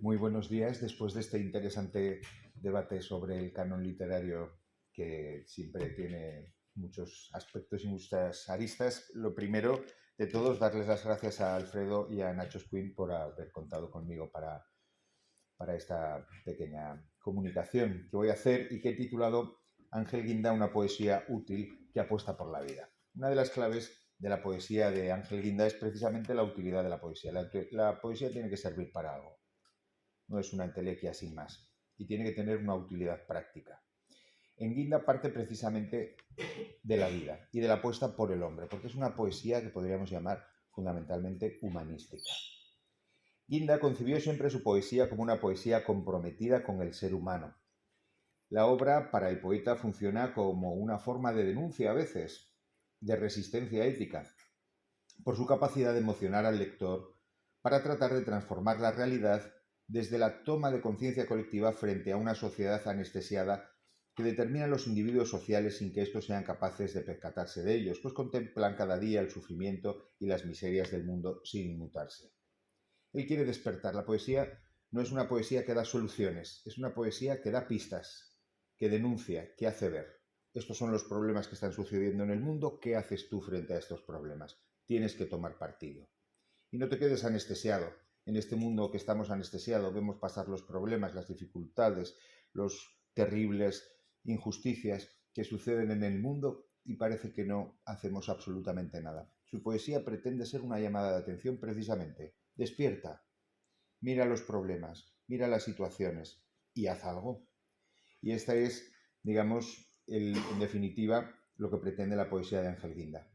Muy buenos días. Después de este interesante debate sobre el canon literario que siempre tiene muchos aspectos y muchas aristas, lo primero de todo es darles las gracias a Alfredo y a Nacho Quinn por haber contado conmigo para esta pequeña comunicación que voy a hacer y que he titulado Ángel Guinda, una poesía útil que apuesta por la vida. Una de las claves de la poesía de Ángel Guinda es precisamente la utilidad de la poesía. La poesía tiene que servir para algo, no es una entelequia sin más, y tiene que tener una utilidad práctica. En Guinda parte precisamente de la vida y de la apuesta por el hombre, porque es una poesía que podríamos llamar fundamentalmente humanística. Guinda concibió siempre su poesía como una poesía comprometida con el ser humano. La obra para el poeta funciona como una forma de denuncia a veces, de resistencia ética, por su capacidad de emocionar al lector para tratar de transformar la realidad desde la toma de conciencia colectiva frente a una sociedad anestesiada que determina los individuos sociales sin que estos sean capaces de percatarse de ellos, pues contemplan cada día el sufrimiento y las miserias del mundo sin inmutarse. Él quiere despertar. La poesía no es una poesía que da soluciones, es una poesía que da pistas, que denuncia, que hace ver. Estos son los problemas que están sucediendo en el mundo. ¿Qué haces tú frente a estos problemas? Tienes que tomar partido. Y no te quedes anestesiado. En este mundo que estamos anestesiados vemos pasar los problemas, las dificultades, los terribles injusticias que suceden en el mundo y parece que no hacemos absolutamente nada. Su poesía pretende ser una llamada de atención precisamente. Despierta, mira los problemas, mira las situaciones y haz algo. Y esta es, digamos, en definitiva, lo que pretende la poesía de Ángel Guinda.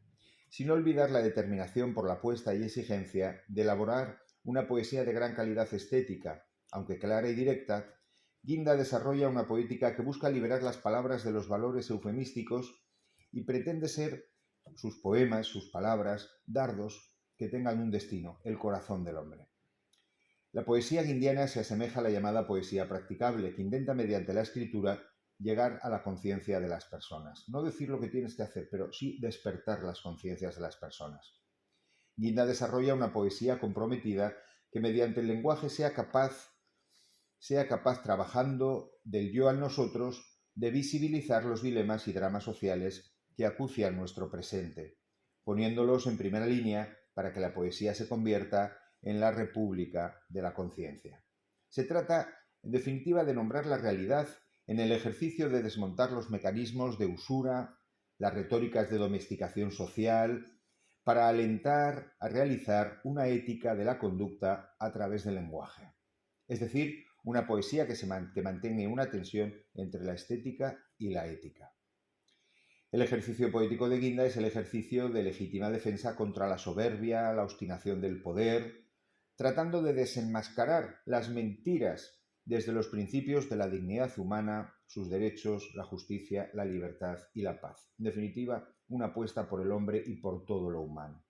Sin olvidar la determinación por la apuesta y exigencia de elaborar una poesía de gran calidad estética, aunque clara y directa, Guinda desarrolla una poética que busca liberar las palabras de los valores eufemísticos y pretende ser sus poemas, sus palabras, dardos que tengan un destino, el corazón del hombre. La poesía guindiana se asemeja a la llamada poesía practicable, que intenta mediante la escritura llegar a la conciencia de las personas. No decir lo que tienes que hacer, pero sí despertar las conciencias de las personas. Guinda desarrolla una poesía comprometida que mediante el lenguaje sea capaz, trabajando del yo al nosotros, de visibilizar los dilemas y dramas sociales que acucian nuestro presente, poniéndolos en primera línea para que la poesía se convierta en la república de la conciencia. Se trata, en definitiva, de nombrar la realidad en el ejercicio de desmontar los mecanismos de usura, las retóricas de domesticación social, para alentar a realizar una ética de la conducta a través del lenguaje. Es decir, una poesía que mantenga una tensión entre la estética y la ética. El ejercicio poético de Guinda es el ejercicio de legítima defensa contra la soberbia, la obstinación del poder, tratando de desenmascarar las mentiras desde los principios de la dignidad humana, sus derechos, la justicia, la libertad y la paz. En definitiva, una apuesta por el hombre y por todo lo humano.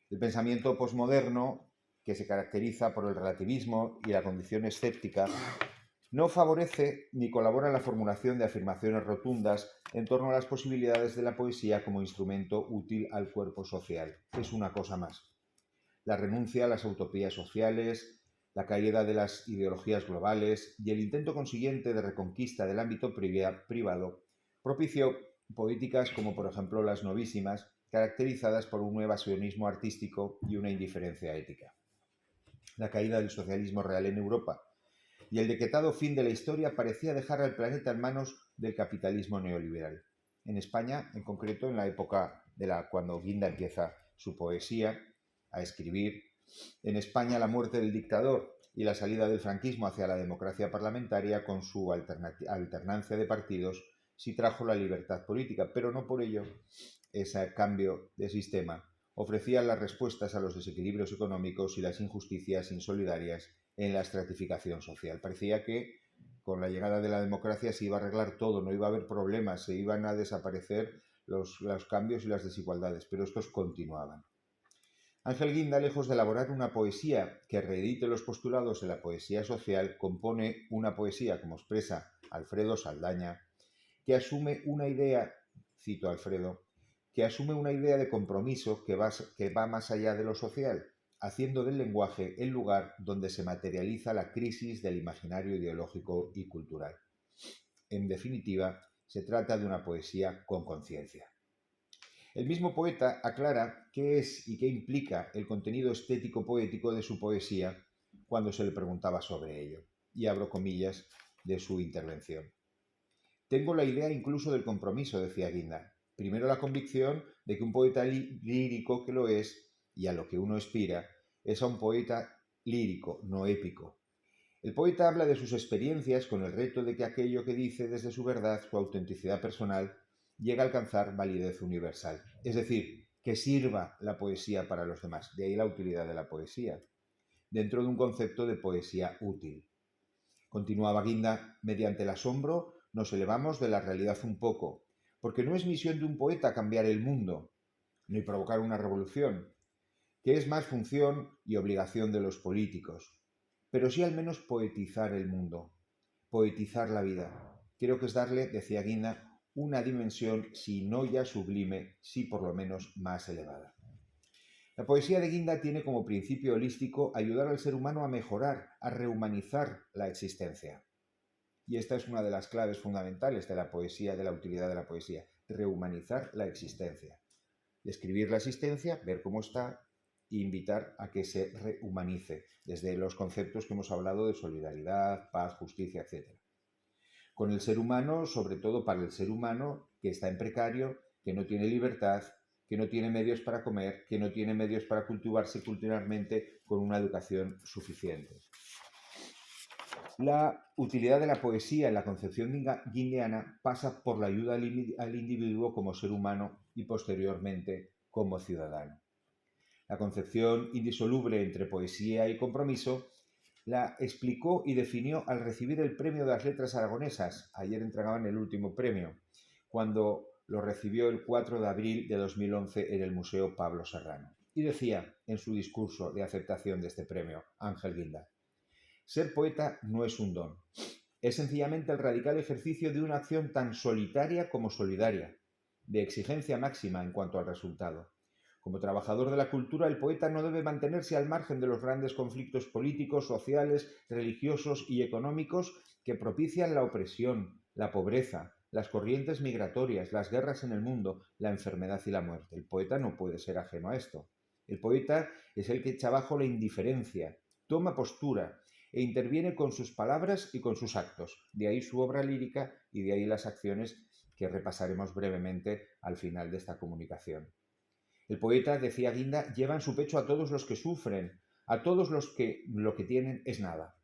El pensamiento posmoderno, que se caracteriza por el relativismo y la condición escéptica, no favorece ni colabora en la formulación de afirmaciones rotundas en torno a las posibilidades de la poesía como instrumento útil al cuerpo social. Es una cosa más. La renuncia a las utopías sociales, la caída de las ideologías globales y el intento consiguiente de reconquista del ámbito privado propició poéticas como por ejemplo las novísimas, caracterizadas por un evasionismo artístico y una indiferencia ética. La caída del socialismo real en Europa y el decretado fin de la historia parecía dejar al planeta en manos del capitalismo neoliberal. En España, en concreto, en la época cuando Guinda empieza su poesía a escribir, en España la muerte del dictador y la salida del franquismo hacia la democracia parlamentaria con su alternancia de partidos sí trajo la libertad política, pero no por ello ese cambio de sistema ofrecía las respuestas a los desequilibrios económicos y las injusticias insolidarias en la estratificación social. Parecía que con la llegada de la democracia se iba a arreglar todo, no iba a haber problemas, se iban a desaparecer los cambios y las desigualdades, pero estos continuaban. Ángel Guinda, lejos de elaborar una poesía que reedite los postulados de la poesía social, compone una poesía, como expresa Alfredo Saldaña, que asume una idea, cito a Alfredo, que asume una idea de compromiso que va más allá de lo social, haciendo del lenguaje el lugar donde se materializa la crisis del imaginario ideológico y cultural. En definitiva, se trata de una poesía con conciencia. El mismo poeta aclara qué es y qué implica el contenido estético poético de su poesía cuando se le preguntaba sobre ello. Y abro comillas de su intervención. Tengo la idea incluso del compromiso, decía Guinda. Primero la convicción de que un poeta lírico que lo es, y a lo que uno aspira, es a un poeta lírico, no épico. El poeta habla de sus experiencias con el reto de que aquello que dice desde su verdad, su autenticidad personal, llegue a alcanzar validez universal. Es decir, que sirva la poesía para los demás. De ahí la utilidad de la poesía, dentro de un concepto de poesía útil. Continuaba Guinda, mediante el asombro nos elevamos de la realidad un poco, porque no es misión de un poeta cambiar el mundo, ni provocar una revolución, que es más función y obligación de los políticos, pero sí al menos poetizar el mundo, poetizar la vida. Creo que es darle, decía Guinda, una dimensión, si no ya sublime, sí por lo menos más elevada. La poesía de Guinda tiene como principio holístico ayudar al ser humano a mejorar, a rehumanizar la existencia. Y esta es una de las claves fundamentales de la poesía, de la utilidad de la poesía, rehumanizar la existencia. Describir la existencia, ver cómo está e invitar a que se rehumanice, desde los conceptos que hemos hablado de solidaridad, paz, justicia, etc. Con el ser humano, sobre todo para el ser humano que está en precario, que no tiene libertad, que no tiene medios para comer, que no tiene medios para cultivarse culturalmente con una educación suficiente. La utilidad de la poesía en la concepción guindiana pasa por la ayuda al individuo como ser humano y posteriormente como ciudadano. La concepción indisoluble entre poesía y compromiso la explicó y definió al recibir el premio de las letras aragonesas. Ayer entregaban el último premio, cuando lo recibió el 4 de abril de 2011 en el Museo Pablo Serrano. Y decía en su discurso de aceptación de este premio, Ángel Guinda: ser poeta no es un don, es sencillamente el radical ejercicio de una acción tan solitaria como solidaria, de exigencia máxima en cuanto al resultado. Como trabajador de la cultura, el poeta no debe mantenerse al margen de los grandes conflictos políticos, sociales, religiosos y económicos que propician la opresión, la pobreza, las corrientes migratorias, las guerras en el mundo, la enfermedad y la muerte. El poeta no puede ser ajeno a esto. El poeta es el que echa abajo la indiferencia, toma postura e interviene con sus palabras y con sus actos. De ahí su obra lírica y de ahí las acciones que repasaremos brevemente al final de esta comunicación. El poeta, decía Guinda, lleva en su pecho a todos los que sufren, a todos los que lo que tienen es nada.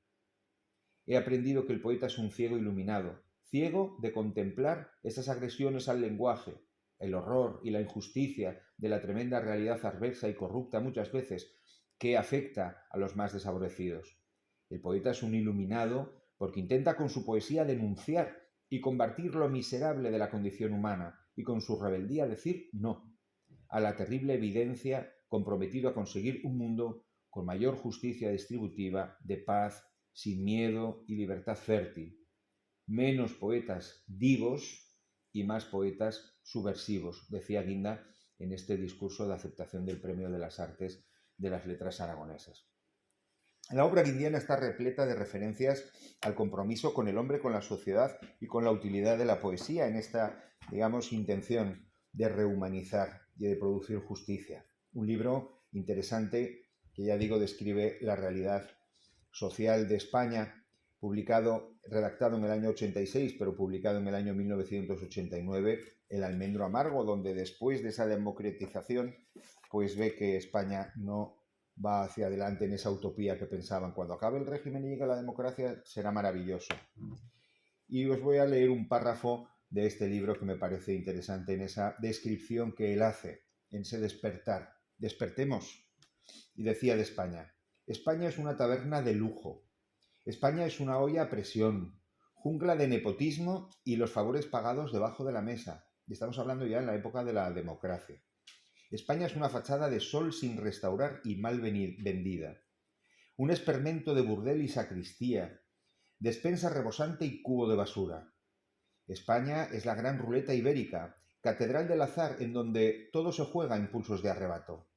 He aprendido que el poeta es un ciego iluminado, ciego de contemplar esas agresiones al lenguaje, el horror y la injusticia de la tremenda realidad adversa y corrupta muchas veces que afecta a los más desfavorecidos. El poeta es un iluminado porque intenta con su poesía denunciar y combatir lo miserable de la condición humana y con su rebeldía decir no a la terrible evidencia, comprometido a conseguir un mundo con mayor justicia distributiva, de paz, sin miedo y libertad fértil. Menos poetas divos y más poetas subversivos, decía Guinda en este discurso de aceptación del Premio de las Artes de las Letras Aragonesas. La obra guindiana está repleta de referencias al compromiso con el hombre, con la sociedad y con la utilidad de la poesía en esta, digamos, intención de rehumanizar y de producir justicia. Un libro interesante que, ya digo, describe la realidad social de España, redactado en el año 86, pero publicado en el año 1989, El almendro amargo, donde después de esa democratización, pues ve que España no va hacia adelante en esa utopía que pensaban. Cuando acabe el régimen y llegue la democracia, será maravilloso. Y os voy a leer un párrafo de este libro que me parece interesante en esa descripción que él hace, en ese despertar. Despertemos. Y decía de España: España es una taberna de lujo. España es una olla a presión, jungla de nepotismo y los favores pagados debajo de la mesa. Y estamos hablando ya en la época de la democracia. España es una fachada de sol sin restaurar y mal vendida. Un espermento de burdel y sacristía, despensa rebosante y cubo de basura. España es la gran ruleta ibérica, catedral del azar en donde todo se juega a impulsos de arrebato.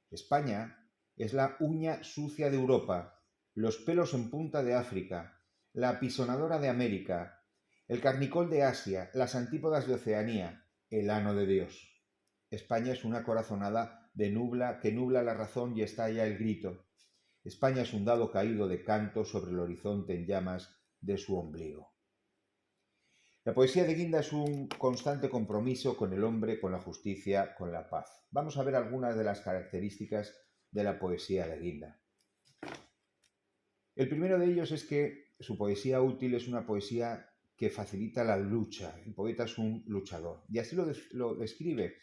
España es la uña sucia de Europa, los pelos en punta de África, la apisonadora de América, el carnicol de Asia, las antípodas de Oceanía, el ano de Dios. España es una corazonada que nubla la razón y estalla el grito. España es un dado caído de canto sobre el horizonte en llamas de su ombligo. La poesía de Guinda es un constante compromiso con el hombre, con la justicia, con la paz. Vamos a ver algunas de las características de la poesía de Guinda. El primero de ellos es que su poesía útil es una poesía que facilita la lucha. El poeta es un luchador. Y así lo describe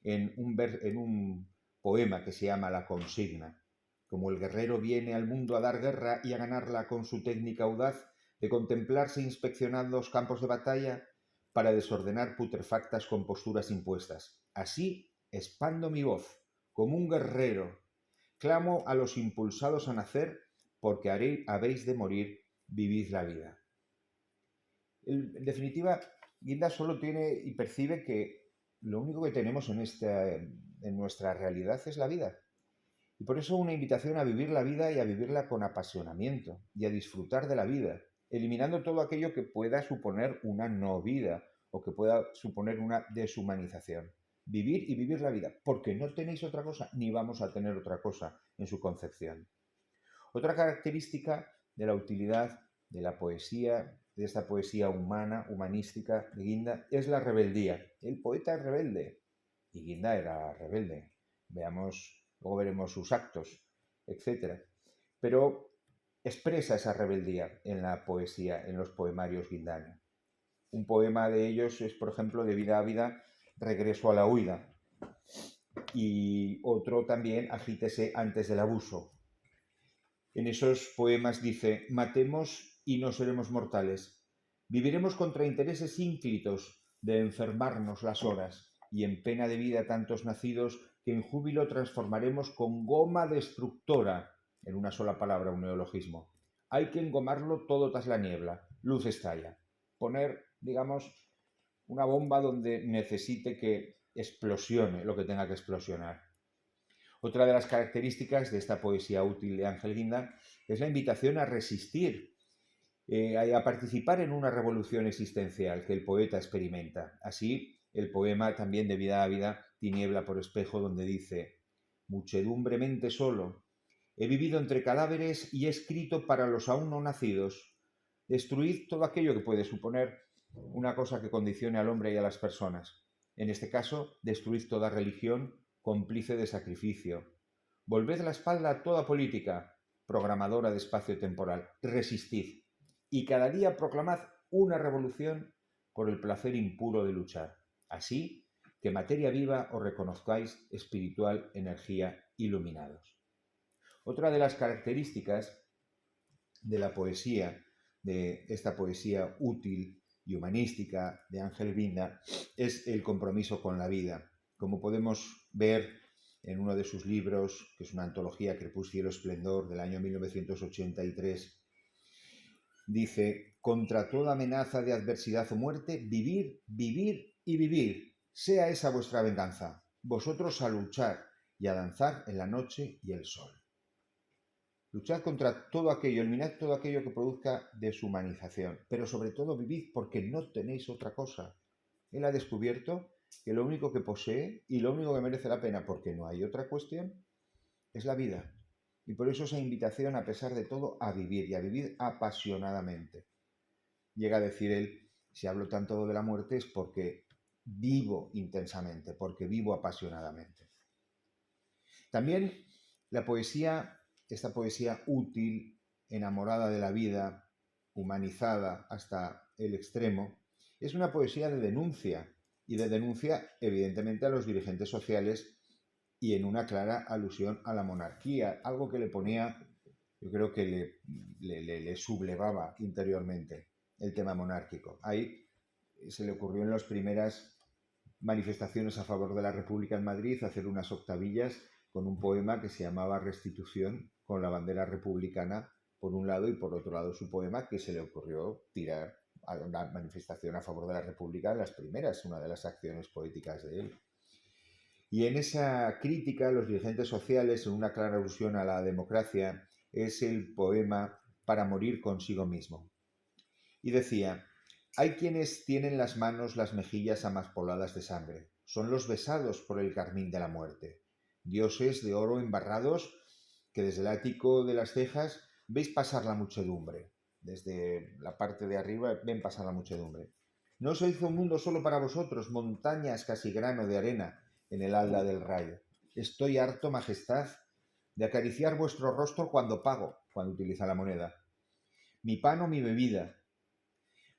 en un poema que se llama La consigna. Como el guerrero viene al mundo a dar guerra y a ganarla con su técnica audaz, de contemplarse inspeccionando los campos de batalla para desordenar putrefactas composturas impuestas. Así expando mi voz, como un guerrero, clamo a los impulsados a nacer, porque habéis de morir, vivid la vida. En definitiva, Guinda solo tiene y percibe que lo único que tenemos en nuestra realidad es la vida. Y por eso una invitación a vivir la vida y a vivirla con apasionamiento y a disfrutar de la vida, eliminando todo aquello que pueda suponer una no vida o que pueda suponer una deshumanización. Vivir y vivir la vida, porque no tenéis otra cosa, ni vamos a tener otra cosa en su concepción. Otra característica de la utilidad de la poesía, de esta poesía humana, humanística de Guinda, es la rebeldía. El poeta es rebelde y Guinda era rebelde. Luego veremos sus actos, etc. Pero expresa esa rebeldía en la poesía, en los poemarios guindanos. Un poema de ellos es, por ejemplo, de Vida a Vida, Regreso a la huida. Y otro también, Agítese antes del abuso. En esos poemas dice: matemos y no seremos mortales. Viviremos contra intereses ínclitos de enfermarnos las horas, y en pena de vida tantos nacidos que en júbilo transformaremos con goma destructora, en una sola palabra, un neologismo. Hay que engomarlo todo tras la niebla, luz estalla. Poner, digamos, una bomba donde necesite que explosione lo que tenga que explosionar. Otra de las características de esta poesía útil de Ángel Guinda es la invitación a resistir, a participar en una revolución existencial que el poeta experimenta. Así, el poema también de Vida a Vida, Tiniebla por espejo, donde dice: muchedumbremente solo, he vivido entre cadáveres y he escrito para los aún no nacidos. Destruid todo aquello que puede suponer una cosa que condicione al hombre y a las personas. En este caso, destruid toda religión, cómplice de sacrificio. Volved la espalda a toda política, programadora de espacio temporal. Resistid. Y cada día proclamad una revolución por el placer impuro de luchar. Así que materia viva os reconozcáis espiritual energía iluminados. Otra de las características de la poesía, de esta poesía útil y humanística de Ángel Guinda, es el compromiso con la vida. Como podemos ver en uno de sus libros, que es una antología, Crepúsculo Esplendor, del año 1983, dice: contra toda amenaza de adversidad o muerte, vivir, vivir y vivir, sea esa vuestra venganza, vosotros a luchar y a danzar en la noche y el sol. Luchad contra todo aquello, eliminad todo aquello que produzca deshumanización, pero sobre todo vivid porque no tenéis otra cosa. Él ha descubierto que lo único que posee y lo único que merece la pena, porque no hay otra cuestión, es la vida. Y por eso esa invitación, a pesar de todo, a vivir y a vivir apasionadamente. Llega a decir él: si hablo tanto de la muerte es porque vivo intensamente, porque vivo apasionadamente. También la poesía, esta poesía útil, enamorada de la vida, humanizada hasta el extremo, es una poesía de denuncia, y de denuncia evidentemente a los dirigentes sociales y en una clara alusión a la monarquía, algo que le ponía, yo creo que le sublevaba interiormente el tema monárquico. Ahí se le ocurrió en las primeras manifestaciones a favor de la República en Madrid hacer unas octavillas con un poema que se llamaba Restitución, con la bandera republicana por un lado y por otro lado su poema, que se le ocurrió tirar a una manifestación a favor de la República en las primeras, una de las acciones políticas de él. Y en esa crítica, los dirigentes sociales, en una clara alusión a la democracia, es el poema Para morir consigo mismo. Y decía: hay quienes tienen las manos, las mejillas amaspoladas de sangre. Son los besados por el carmín de la muerte. Dioses de oro embarrados que desde el ático de las cejas veis pasar la muchedumbre. Desde la parte de arriba ven pasar la muchedumbre. No se hizo un mundo solo para vosotros, montañas casi grano de arena en el halda del rayo. Estoy harto, majestad, de acariciar vuestro rostro cuando pago, cuando utiliza la moneda. Mi pan o mi bebida,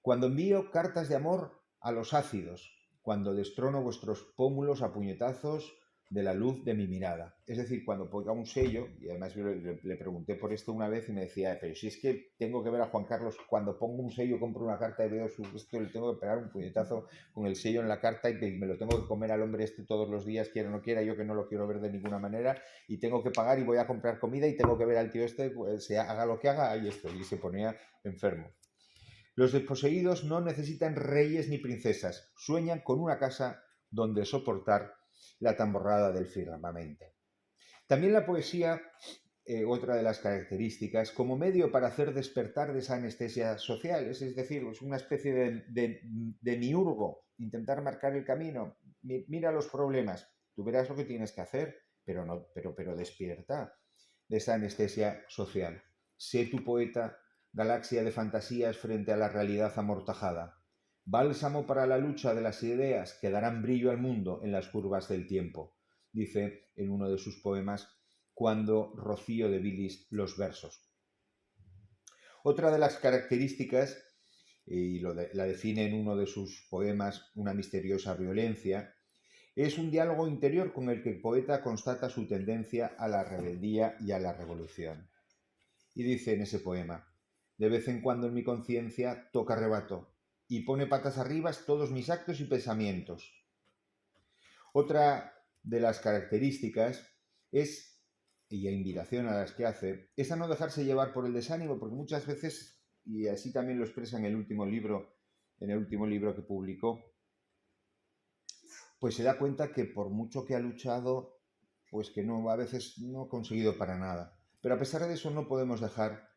cuando envío cartas de amor a los ácidos, cuando destrono vuestros pómulos a puñetazos de la luz de mi mirada. Es decir, cuando ponga un sello, y además yo le pregunté por esto una vez y me decía: pero si es que tengo que ver a Juan Carlos, cuando pongo un sello, compro una carta y veo esto, le tengo que pegar un puñetazo con el sello en la carta y me lo tengo que comer al hombre este todos los días, quiera o no quiera, yo que no lo quiero ver de ninguna manera, y tengo que pagar y voy a comprar comida y tengo que ver al tío este, pues, se haga lo que haga, ahí estoy. Y se ponía enfermo. Los desposeídos no necesitan reyes ni princesas, sueñan con una casa donde soportar la tamborrada del firmamento. También la poesía, otra de las características, como medio para hacer despertar de esa anestesia social, es decir, es una especie de miurgo, intentar marcar el camino. Mira los problemas, tú verás lo que tienes que hacer, pero despierta de esa anestesia social. Sé tu poeta, galaxia de fantasías frente a la realidad amortajada. Bálsamo para la lucha de las ideas que darán brillo al mundo en las curvas del tiempo, dice en uno de sus poemas Cuando Rocío de bilis los versos. Otra de las características, y la define en uno de sus poemas Una misteriosa violencia, es un diálogo interior con el que el poeta constata su tendencia a la rebeldía y a la revolución. Y dice en ese poema: de vez en cuando en mi conciencia toca rebato y pone patas arriba todos mis actos y pensamientos. Otra de las características es, y invitación a las que hace, es a no dejarse llevar por el desánimo, porque muchas veces, y así también lo expresa en el último libro que publicó, pues se da cuenta que por mucho que ha luchado, pues que no, a veces no ha conseguido para nada. Pero a pesar de eso no podemos dejar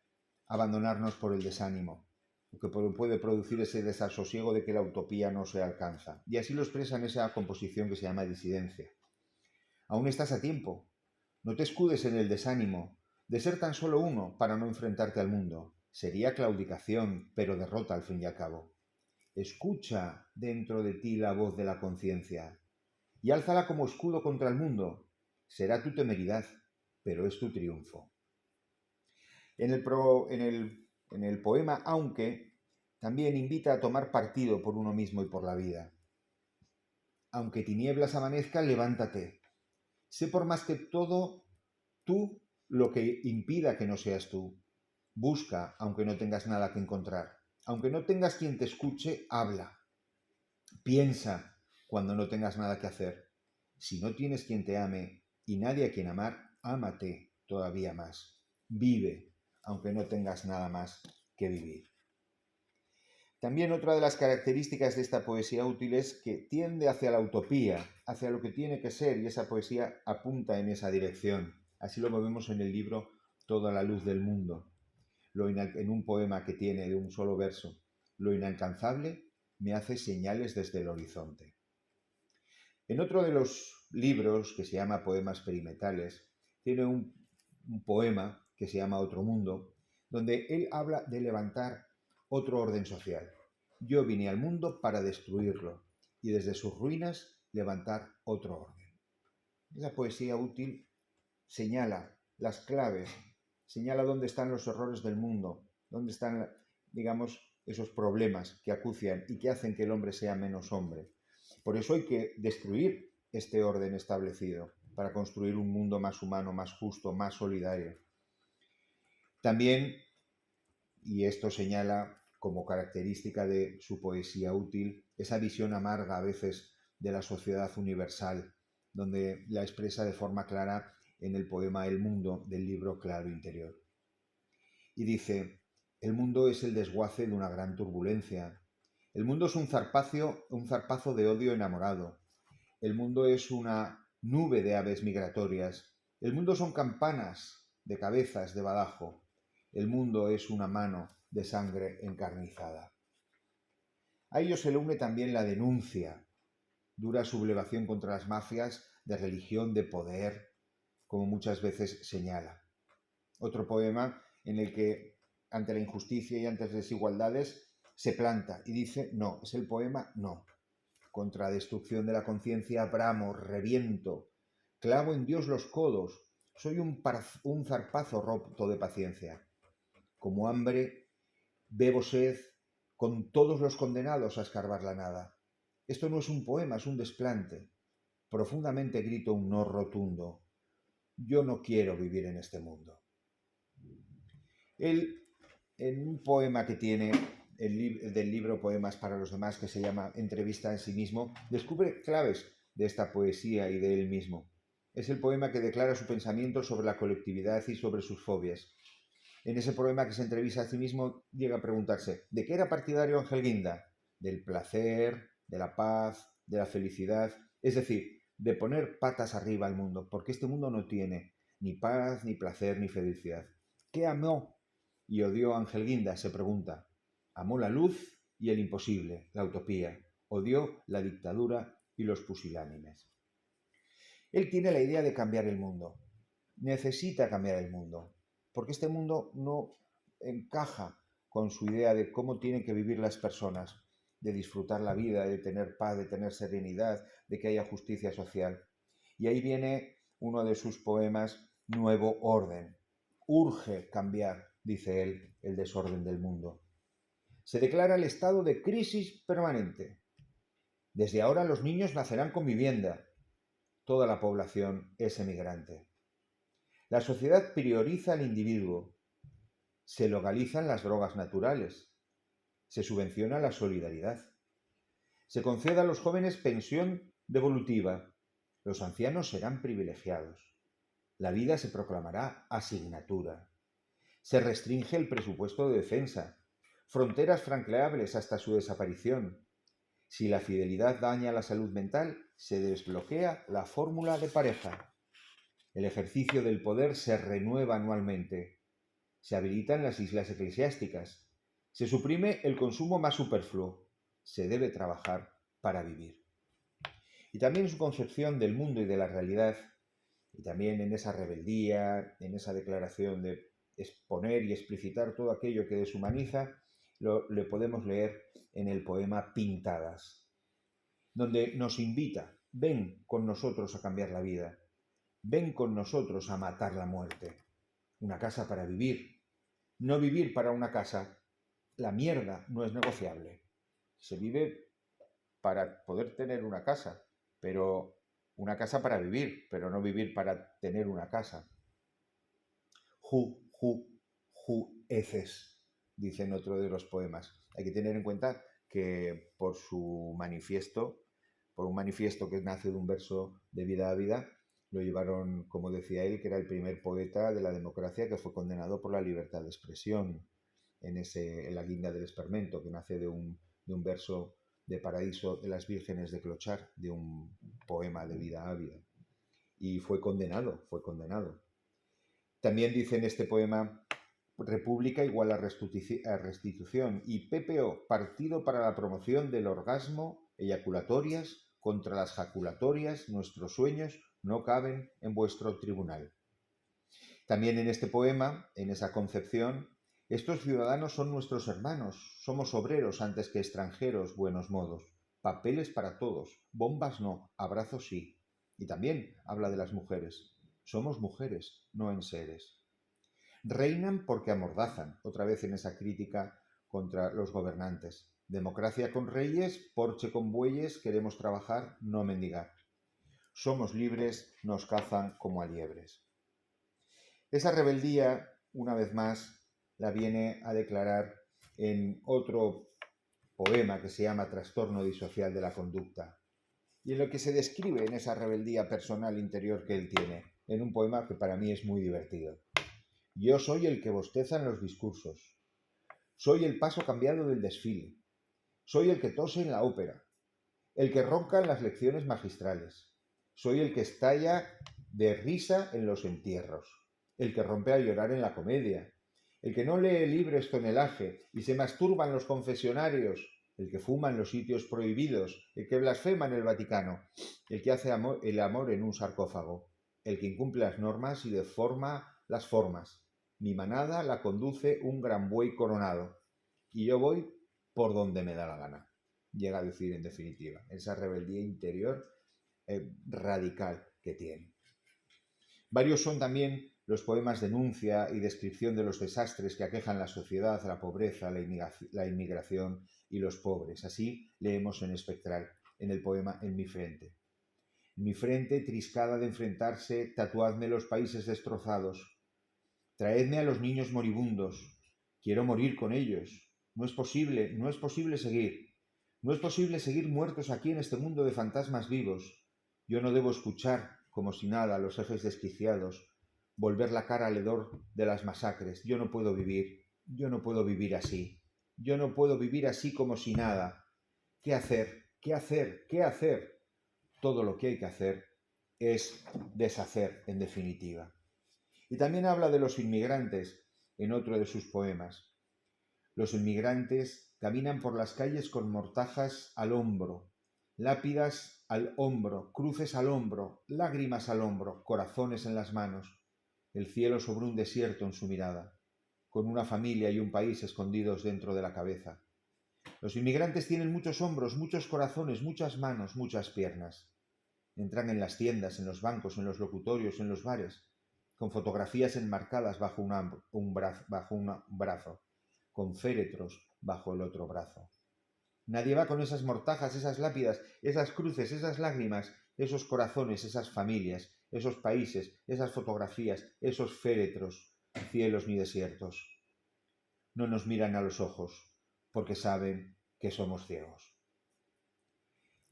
abandonarnos por el desánimo, lo que puede producir ese desasosiego de que la utopía no se alcanza. Y así lo expresa en esa composición que se llama Disidencia. Aún estás a tiempo. No te escudes en el desánimo de ser tan solo uno para no enfrentarte al mundo. Sería claudicación, pero derrota al fin y al cabo. Escucha dentro de ti la voz de la conciencia y álzala como escudo contra el mundo. Será tu temeridad, pero es tu triunfo. En el poema Aunque también invita a tomar partido por uno mismo y por la vida. Aunque tinieblas amanezcan, levántate. Sé por más que todo tú lo que impida que no seas tú. Busca, aunque no tengas nada que encontrar. Aunque no tengas quien te escuche, habla. Piensa cuando no tengas nada que hacer. Si no tienes quien te ame y nadie a quien amar, ámate todavía más. Vive, aunque no tengas nada más que vivir. También otra de las características de esta poesía útil es que tiende hacia la utopía, hacia lo que tiene que ser, y esa poesía apunta en esa dirección. Así lo vemos en el libro Toda la luz del mundo, en un poema que tiene de un solo verso: lo inalcanzable me hace señales desde el horizonte. En otro de los libros, que se llama Poemas Perimetrales, tiene un poema que se llama Otro Mundo, donde él habla de levantar otro orden social. Yo vine al mundo para destruirlo y desde sus ruinas levantar otro orden. Esa poesía útil señala las claves, señala dónde están los errores del mundo, dónde están, digamos, esos problemas que acucian y que hacen que el hombre sea menos hombre. Por eso hay que destruir este orden establecido para construir un mundo más humano, más justo, más solidario. También, y esto señala como característica de su poesía útil, esa visión amarga a veces de la sociedad universal, donde la expresa de forma clara en el poema El mundo del libro Claro Interior. Y dice: el mundo es el desguace de una gran turbulencia. El mundo es un zarpazo de odio enamorado. El mundo es una nube de aves migratorias. El mundo son campanas de cabezas de badajo. El mundo es una mano de sangre encarnizada. A ello se le une también la denuncia, dura sublevación contra las mafias de religión, de poder, como muchas veces señala. Otro poema en el que, ante la injusticia y ante las desigualdades, se planta y dice no, es el poema no. Contra destrucción de la conciencia bramo, reviento, clavo en Dios los codos, soy un zarpazo roto de paciencia. Como hambre, bebo sed, con todos los condenados a escarbar la nada. Esto no es un poema, es un desplante. Profundamente grito un no rotundo. Yo no quiero vivir en este mundo. Él, en un poema que tiene del libro Poemas para los demás, que se llama Entrevista en sí mismo, descubre claves de esta poesía y de él mismo. Es el poema que declara su pensamiento sobre la colectividad y sobre sus fobias. En ese poema que se entrevista a sí mismo llega a preguntarse, ¿de qué era partidario Ángel Guinda? Del placer, de la paz, de la felicidad, es decir, de poner patas arriba al mundo, porque este mundo no tiene ni paz, ni placer, ni felicidad. ¿Qué amó y odió Ángel Guinda? Se pregunta. Amó la luz y el imposible, la utopía. Odió la dictadura y los pusilánimes. Él tiene la idea de cambiar el mundo. Necesita cambiar el mundo, porque este mundo no encaja con su idea de cómo tienen que vivir las personas, de disfrutar la vida, de tener paz, de tener serenidad, de que haya justicia social. Y ahí viene uno de sus poemas, Nuevo Orden. Urge cambiar, dice él, el desorden del mundo. Se declara el estado de crisis permanente. Desde ahora los niños nacerán con vivienda. Toda la población es emigrante. La sociedad prioriza al individuo. Se legalizan las drogas naturales. Se subvenciona la solidaridad. Se concede a los jóvenes pensión devolutiva. Los ancianos serán privilegiados. La vida se proclamará asignatura. Se restringe el presupuesto de defensa. Fronteras franqueables hasta su desaparición. Si la fidelidad daña la salud mental, se desbloquea la fórmula de pareja. El ejercicio del poder se renueva anualmente. Se habilitan las islas eclesiásticas. Se suprime el consumo más superfluo. Se debe trabajar para vivir. Y también en su concepción del mundo y de la realidad, y también en esa rebeldía, en esa declaración de exponer y explicitar todo aquello que deshumaniza, le podemos leer en el poema Pintadas, donde nos invita, ven con nosotros a cambiar la vida, ven con nosotros a matar la muerte. Una casa para vivir, no vivir para una casa. La mierda no es negociable. Se vive para poder tener una casa, pero una casa para vivir, pero no vivir para tener una casa. Ju heces, dice en otro de los poemas. Hay que tener en cuenta que por un manifiesto que nace de un verso de Vida a Vida, lo llevaron, como decía él, que era el primer poeta de la democracia que fue condenado por la libertad de expresión en la guinda del Esparmento, que nace de un verso de Paraíso de las Vírgenes de Clochar, de un poema de Vida Ávida. Y fue condenado. También dice en este poema, República igual a restitución, y PPO, Partido para la Promoción del Orgasmo, eyaculatorias, contra las jaculatorias, nuestros sueños no caben en vuestro tribunal. También en este poema, en esa concepción, estos ciudadanos son nuestros hermanos, somos obreros antes que extranjeros, buenos modos, papeles para todos, bombas no, abrazos sí. Y también habla de las mujeres, somos mujeres, no enseres. Reinan porque amordazan, otra vez en esa crítica contra los gobernantes. Democracia con reyes, porche con bueyes, queremos trabajar, no mendigar. Somos libres, nos cazan como a liebres. Esa rebeldía, una vez más, la viene a declarar en otro poema que se llama Trastorno disocial de la conducta, y en lo que se describe en esa rebeldía personal interior que él tiene, en un poema que para mí es muy divertido. Yo soy el que bosteza en los discursos, soy el paso cambiado del desfile, soy el que tose en la ópera, el que ronca en las lecciones magistrales, Soy el que estalla de risa en los entierros, el que rompe a llorar en la comedia, el que no lee libres tonelaje y se masturba en los confesionarios, el que fuma en los sitios prohibidos, el que blasfema en el Vaticano, el que hace el amor en un sarcófago, el que incumple las normas y deforma las formas. Mi manada la conduce un gran buey coronado, y yo voy por donde me da la gana. Llega a decir, en definitiva, esa rebeldía interior radical que tiene. Varios son también los poemas denuncia y descripción de los desastres que aquejan la sociedad, la pobreza, la inmigración y los pobres. Así leemos en Espectral, en el poema En mi frente. En mi frente, triscada de enfrentarse, tatuadme los países destrozados. Traedme a los niños moribundos. Quiero morir con ellos. No es posible seguir. No es posible seguir muertos aquí en este mundo de fantasmas vivos. Yo no debo escuchar, como si nada, a los jefes desquiciados, volver la cara al hedor de las masacres. Yo no puedo vivir así. Yo no puedo vivir así como si nada. ¿Qué hacer? ¿Qué hacer? ¿Qué hacer? Todo lo que hay que hacer es deshacer, en definitiva. Y también habla de los inmigrantes en otro de sus poemas. Los inmigrantes caminan por las calles con mortajas al hombro, lápidas al hombro, cruces al hombro, lágrimas al hombro, corazones en las manos, el cielo sobre un desierto en su mirada, con una familia y un país escondidos dentro de la cabeza. Los inmigrantes tienen muchos hombros, muchos corazones, muchas manos, muchas piernas. Entran en las tiendas, en los bancos, en los locutorios, en los bares, con fotografías enmarcadas bajo un brazo, con féretros bajo el otro brazo. Nadie va con esas mortajas, esas lápidas, esas cruces, esas lágrimas, esos corazones, esas familias, esos países, esas fotografías, esos féretros, cielos ni desiertos. No nos miran a los ojos, porque saben que somos ciegos.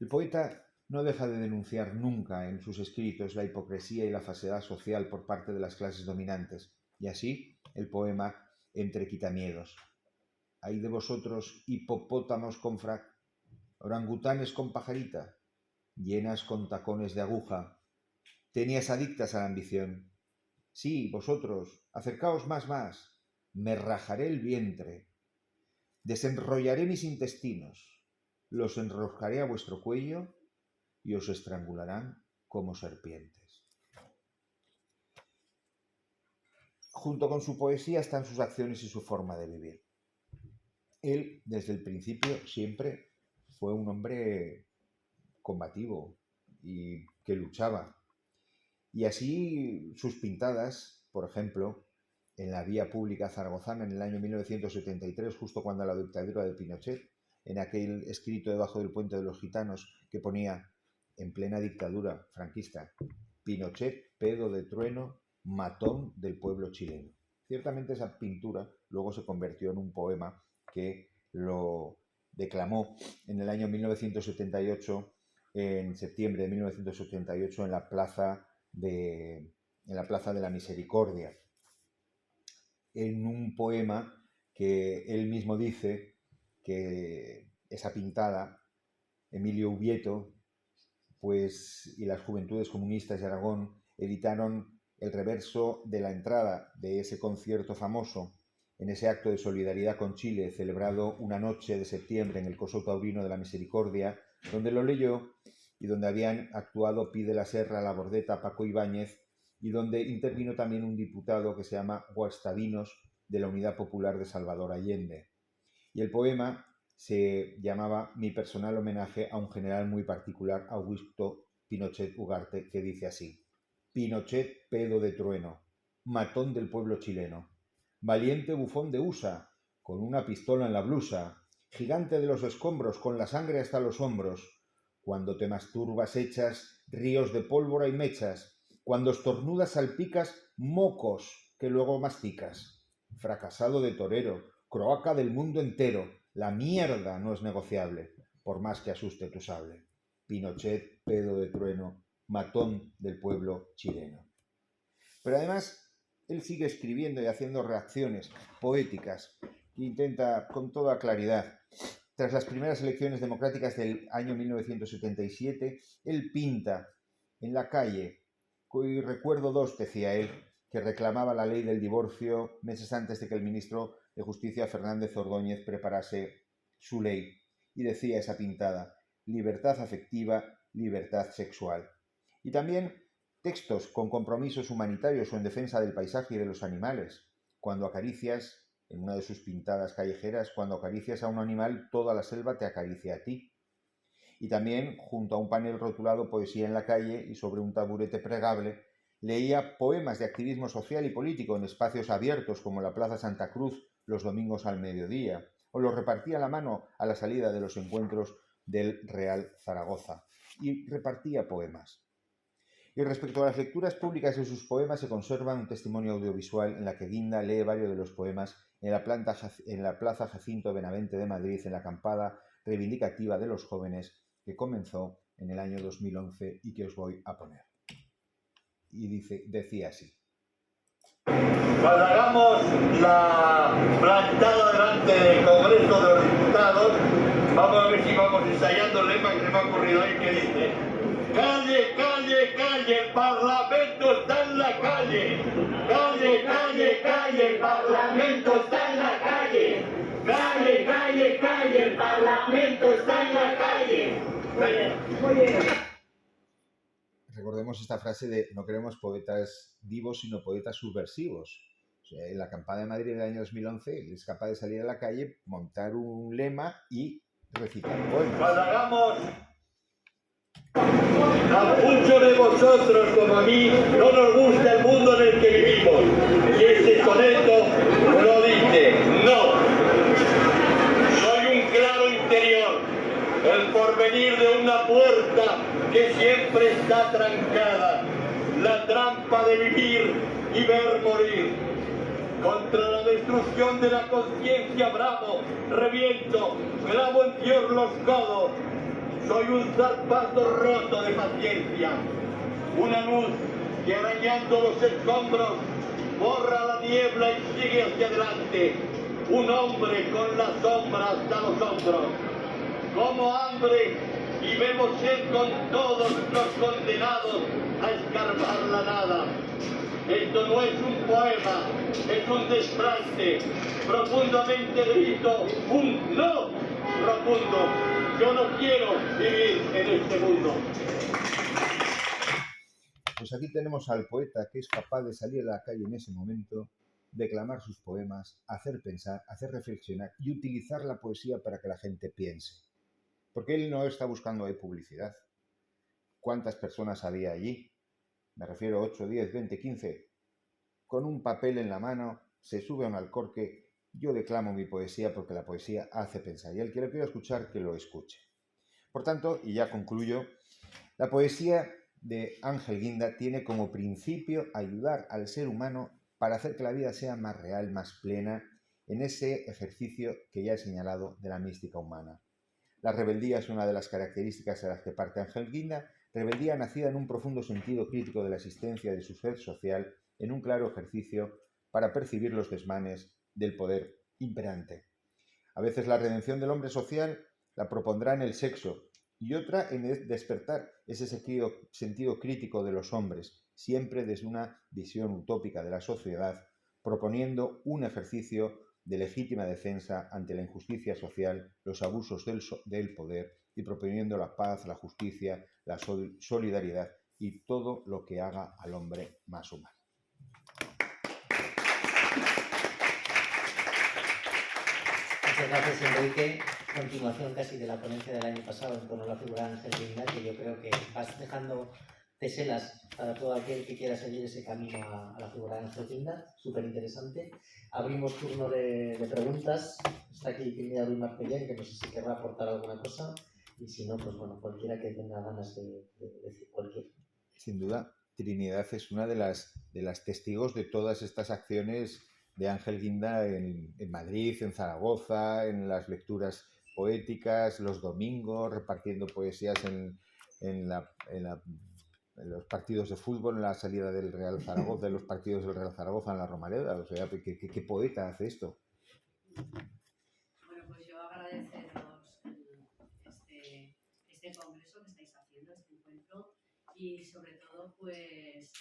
El poeta no deja de denunciar nunca en sus escritos la hipocresía y la falsedad social por parte de las clases dominantes, y así el poema Entre quitamiedos. Hay de vosotros hipopótamos con orangutanes con pajarita, llenas con tacones de aguja, tenias adictas a la ambición. Sí, vosotros, acercaos más, me rajaré el vientre, desenrollaré mis intestinos, los enroscaré a vuestro cuello y os estrangularán como serpientes. Junto con su poesía están sus acciones y su forma de vivir. Él, desde el principio, siempre fue un hombre combativo y que luchaba. Y así sus pintadas, por ejemplo, en la vía pública zaragozana en el año 1973, justo cuando la dictadura de Pinochet, en aquel escrito debajo del puente de los gitanos que ponía en plena dictadura franquista, Pinochet, pedo de trueno, matón del pueblo chileno. Ciertamente esa pintura luego se convirtió en un poema que lo declamó en el año 1978, en septiembre de 1978, en la Plaza de la Misericordia, en un poema que él mismo dice que esa pintada, Emilio Ubieto, pues, y las Juventudes Comunistas de Aragón editaron el reverso de la entrada de ese concierto famoso, en ese acto de solidaridad con Chile, celebrado una noche de septiembre en el Coso Taurino de la Misericordia, donde lo leyó y donde habían actuado Pi de la Serra, La Bordeta, Paco Ibáñez, y donde intervino también un diputado que se llama Guastavinos, de la Unidad Popular de Salvador Allende. Y el poema se llamaba Mi personal homenaje a un general muy particular, Augusto Pinochet Ugarte, que dice así: Pinochet, pedo de trueno, matón del pueblo chileno, valiente bufón de USA, con una pistola en la blusa, gigante de los escombros, con la sangre hasta los hombros, cuando te masturbas echas ríos de pólvora y mechas, cuando estornudas salpicas mocos que luego masticas, fracasado de torero, croaca del mundo entero, la mierda no es negociable, por más que asuste tu sable. Pinochet, pedo de trueno, matón del pueblo chileno. Pero además, él sigue escribiendo y haciendo reacciones poéticas que intenta con toda claridad. Tras las primeras elecciones democráticas del año 1977, él pinta en la calle. Y recuerdo dos, decía él, que reclamaba la ley del divorcio meses antes de que el ministro de Justicia, Fernández Ordóñez, preparase su ley. Y decía esa pintada: libertad afectiva, libertad sexual. Y también textos con compromisos humanitarios o en defensa del paisaje y de los animales. Cuando acaricias, en una de sus pintadas callejeras, cuando acaricias a un animal, toda la selva te acaricia a ti. Y también, junto a un panel rotulado Poesía en la calle y sobre un taburete plegable, leía poemas de activismo social y político en espacios abiertos como la Plaza Santa Cruz los domingos al mediodía, o los repartía a la mano a la salida de los encuentros del Real Zaragoza. Y repartía poemas. Y respecto a las lecturas públicas de sus poemas, se conserva un testimonio audiovisual en la que Guinda lee varios de los poemas en la Plaza Jacinto Benavente de Madrid, en la acampada reivindicativa de los jóvenes que comenzó en el año 2011 y que os voy a poner. Y decía así: cuando hagamos la plantada delante del Congreso de los Diputados, vamos a ver si vamos ensayando el lema que se me ha ocurrido ahí, que dice: calle, calle, calle, el Parlamento está en la calle. Calle, calle, calle, el Parlamento está en la calle. Calle, calle, calle, el Parlamento está en la calle. Recordemos esta frase de: no queremos poetas vivos, sino poetas subversivos. O sea, en la campaña de Madrid del año 2011 es capaz de salir a la calle, montar un lema y recitar poemas. Cuando hagamos, a muchos de vosotros como a mí no nos gusta el mundo en el que vivimos, y este soneto lo dice: no, soy un claro interior, el porvenir de una puerta que siempre está trancada, la trampa de vivir y ver morir. Contra la destrucción de la conciencia bravo, reviento, clavo en Dios los codos. Soy un zarpazo roto de paciencia, una luz que arañando los escombros borra la niebla y sigue hacia adelante. Un hombre con la sombra hasta los hombros. Como hambre y vemos sed con todos los condenados a escarbar la nada. Esto no es un poema, es un desplante. Profundamente grito un no rotundo. Yo no quiero vivir en este mundo. Pues aquí tenemos al poeta que es capaz de salir a la calle en ese momento, declamar sus poemas, hacer pensar, hacer reflexionar y utilizar la poesía para que la gente piense. Porque él no está buscando ahí publicidad. ¿Cuántas personas había allí? Me refiero a 8, 10, 20, 15. Con un papel en la mano, se sube a un alcorque. Yo declamo mi poesía porque la poesía hace pensar. Y el que lo quiera escuchar, que lo escuche. Por tanto, y ya concluyo, la poesía de Ángel Guinda tiene como principio ayudar al ser humano para hacer que la vida sea más real, más plena, en ese ejercicio que ya he señalado de la mística humana. La rebeldía es una de las características a las que parte Ángel Guinda, rebeldía nacida en un profundo sentido crítico de la existencia de su ser social, en un claro ejercicio para percibir los desmanes del poder imperante. A veces la redención del hombre social la propondrá en el sexo y otra en el despertar ese sentido crítico de los hombres, siempre desde una visión utópica de la sociedad, proponiendo un ejercicio de legítima defensa ante la injusticia social, los abusos del poder y proponiendo la paz, la justicia, la solidaridad y todo lo que haga al hombre más humano. Muchas gracias, Enrique. Continuación casi de la ponencia del año pasado en torno a la figura de Ángel Guinda, que yo creo que vas dejando teselas para todo aquel que quiera seguir ese camino a la figura de Ángel Guinda. Súper interesante. Abrimos turno de preguntas. Está aquí Trinidad Ruiz Martellén, que no sé si querrá aportar alguna cosa. Y si no, pues bueno, cualquiera que tenga ganas de decir cualquier. Sin duda, Trinidad es una de las testigos de todas estas acciones de Ángel Guinda en Madrid, en Zaragoza, en las lecturas poéticas, los domingos, repartiendo poesías en los partidos de fútbol, en la salida del Real Zaragoza, de los partidos del Real Zaragoza en la Romareda. O sea, ¿qué poeta hace esto? Bueno, pues yo agradeceros este congreso que estáis haciendo, este encuentro, y sobre todo pues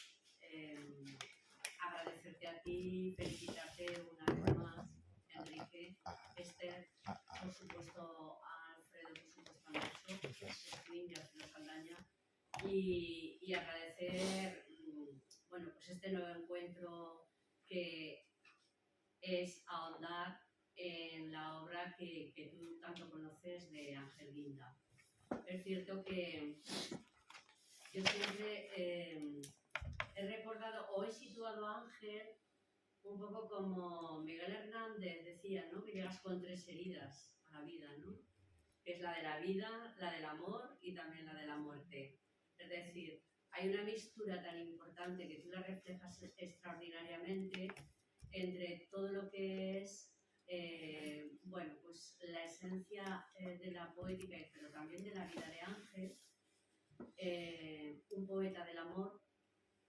agradecerte a ti, felicitarte una vez más, Enrique, Esther, por supuesto a Alfredo, por supuesto a Nacho, Screen y Alfredo Saldaña, y agradecer bueno, pues este nuevo encuentro que es ahondar en la obra que tú tanto conoces de Ángel Guinda. Es cierto que yo siempre he recordado o he situado a Ángel un poco como Miguel Hernández decía, ¿no? Que llegas con 3 heridas a la vida, ¿no? Que es la de la vida, la del amor y también la de la muerte. Es decir, hay una mistura tan importante que tú la reflejas extraordinariamente entre todo lo que es bueno, pues la esencia de la poética, pero también de la vida de Ángel, un poeta del amor,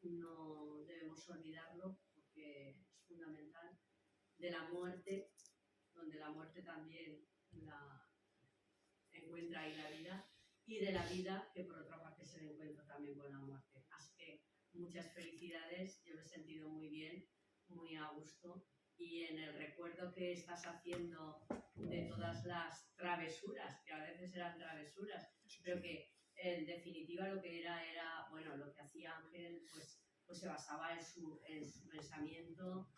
no debemos olvidarlo porque es fundamental, de la muerte, donde la muerte también la encuentra ahí la vida, y de la vida, que por otra parte se le encuentra también con la muerte. Así que muchas felicidades, yo lo he sentido muy bien, muy a gusto, y en el recuerdo que estás haciendo de todas las travesuras, que a veces eran travesuras, pero que en definitiva lo que era, bueno, lo que hacía Ángel, pues se basaba en su pensamiento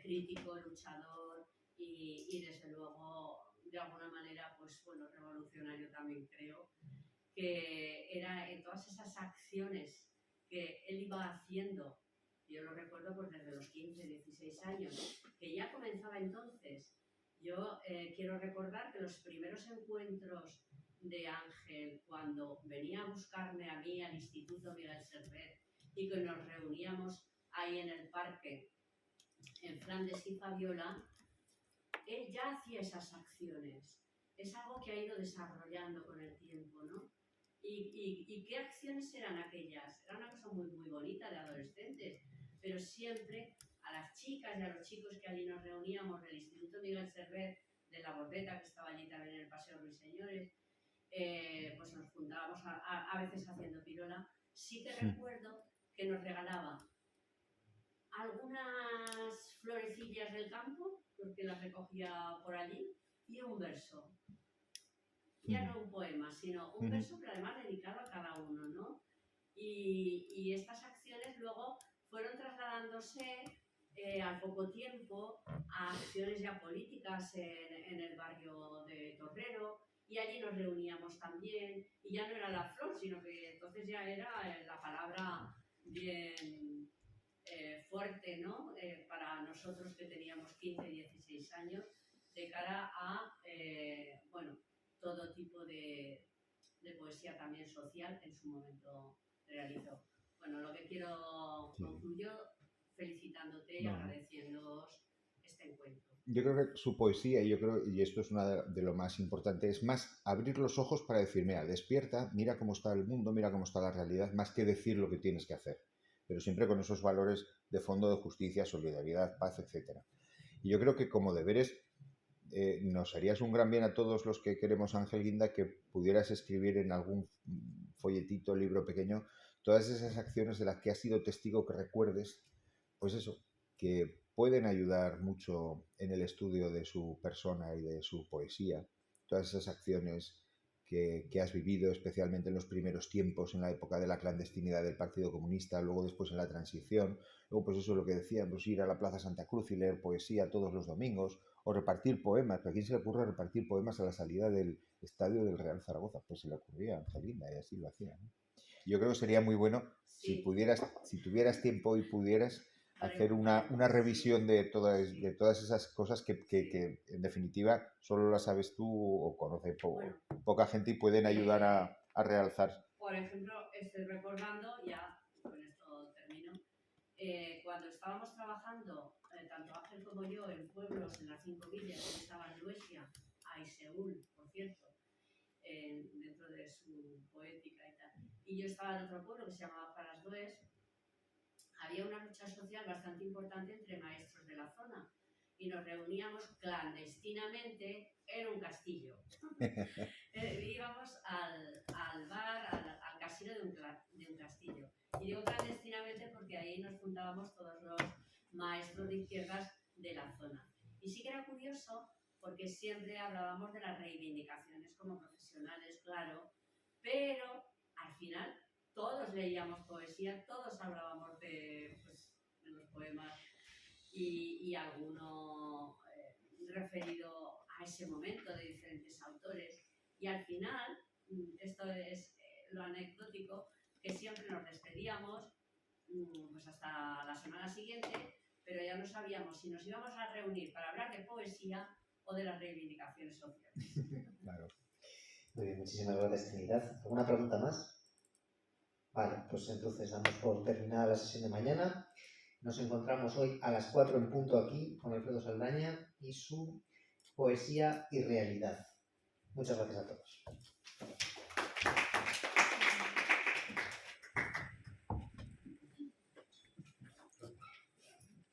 crítico, luchador y desde luego de alguna manera, pues bueno, revolucionario también creo, que era en todas esas acciones que él iba haciendo. Yo lo recuerdo pues desde los 15, 16 años, que ya comenzaba entonces. Yo quiero recordar que los primeros encuentros de Ángel, cuando venía a buscarme a mí al Instituto Miguel Servet y que nos reuníamos ahí en el parque, en Flandes y Fabiola, él ya hacía esas acciones. Es algo que ha ido desarrollando con el tiempo, ¿no? ¿Y qué acciones eran aquellas? Era una cosa muy, muy bonita de adolescentes, pero siempre a las chicas y a los chicos que allí nos reuníamos del Instituto Miguel Servet, de la Bordeta, que estaba allí también en el Paseo Ruiseñores, pues nos juntábamos a veces haciendo pirola. Sí que recuerdo que nos regalaba algunas florecillas del campo, porque las recogía por allí, y un verso. Ya no un poema, sino un verso, pero además dedicado a cada uno, ¿no? Y estas acciones luego fueron trasladándose al poco tiempo a acciones ya políticas en el barrio de Torrero, y allí nos reuníamos también, y ya no era la flor, sino que entonces ya era la palabra bien fuerte, ¿no? Para nosotros que teníamos 15, 16 años, de cara a, bueno, todo tipo de poesía también social en su momento realizó. Bueno, lo que quiero concluyo felicitándote y agradeciéndoos este encuentro. Yo creo que su poesía, y esto es una de lo más importante, es más abrir los ojos para decir, mira, despierta, mira cómo está el mundo, mira cómo está la realidad, más que decir lo que tienes que hacer. Pero siempre con esos valores de fondo de justicia, solidaridad, paz, etc. Y yo creo que como deberes nos harías un gran bien a todos los que queremos a Ángel Guinda que pudieras escribir en algún folletito, libro pequeño, todas esas acciones de las que has sido testigo que recuerdes, pues eso, que pueden ayudar mucho en el estudio de su persona y de su poesía, todas esas acciones que has vivido, especialmente en los primeros tiempos, en la época de la clandestinidad del Partido Comunista, luego después en la transición, luego pues eso es lo que decían, pues ir a la Plaza Santa Cruz y leer poesía todos los domingos, o repartir poemas. ¿A quién se le ocurre repartir poemas a la salida del estadio del Real Zaragoza? Pues se le ocurría a Angelina y así lo hacía, ¿no? Yo creo que sería muy bueno si tuvieras tiempo y pudieras hacer una revisión de todas esas cosas que en definitiva solo las sabes tú o conoce poca gente y pueden ayudar a realzar. Por ejemplo, estoy recordando, ya con esto termino, cuando estábamos trabajando, tanto Ángel como yo, en pueblos, en las 5 villas, que estaban en Luesia, y Seúl, por cierto, dentro de su poética y tal. Y yo estaba en otro pueblo que se llamaba Parasdues. Había una lucha social bastante importante entre maestros de la zona y nos reuníamos clandestinamente en un castillo. Íbamos al bar, al casino de un castillo. Y digo clandestinamente porque ahí nos juntábamos todos los maestros de izquierdas de la zona. Y sí que era curioso porque siempre hablábamos de las reivindicaciones como profesionales, claro, pero al final todos leíamos poesía, todos hablábamos de los poemas y alguno referido a ese momento de diferentes autores. Y al final, esto es lo anecdótico, que siempre nos despedíamos pues hasta la semana siguiente, pero ya no sabíamos si nos íbamos a reunir para hablar de poesía o de las reivindicaciones sociales. Claro. Muy bien, muchísimas gracias, Trinidad. ¿Alguna pregunta más? Vale, pues entonces damos por terminada la sesión de mañana. Nos encontramos hoy a las 4 en punto aquí con Alfredo Saldaña y su Poesía y Realidad. Muchas gracias a todos.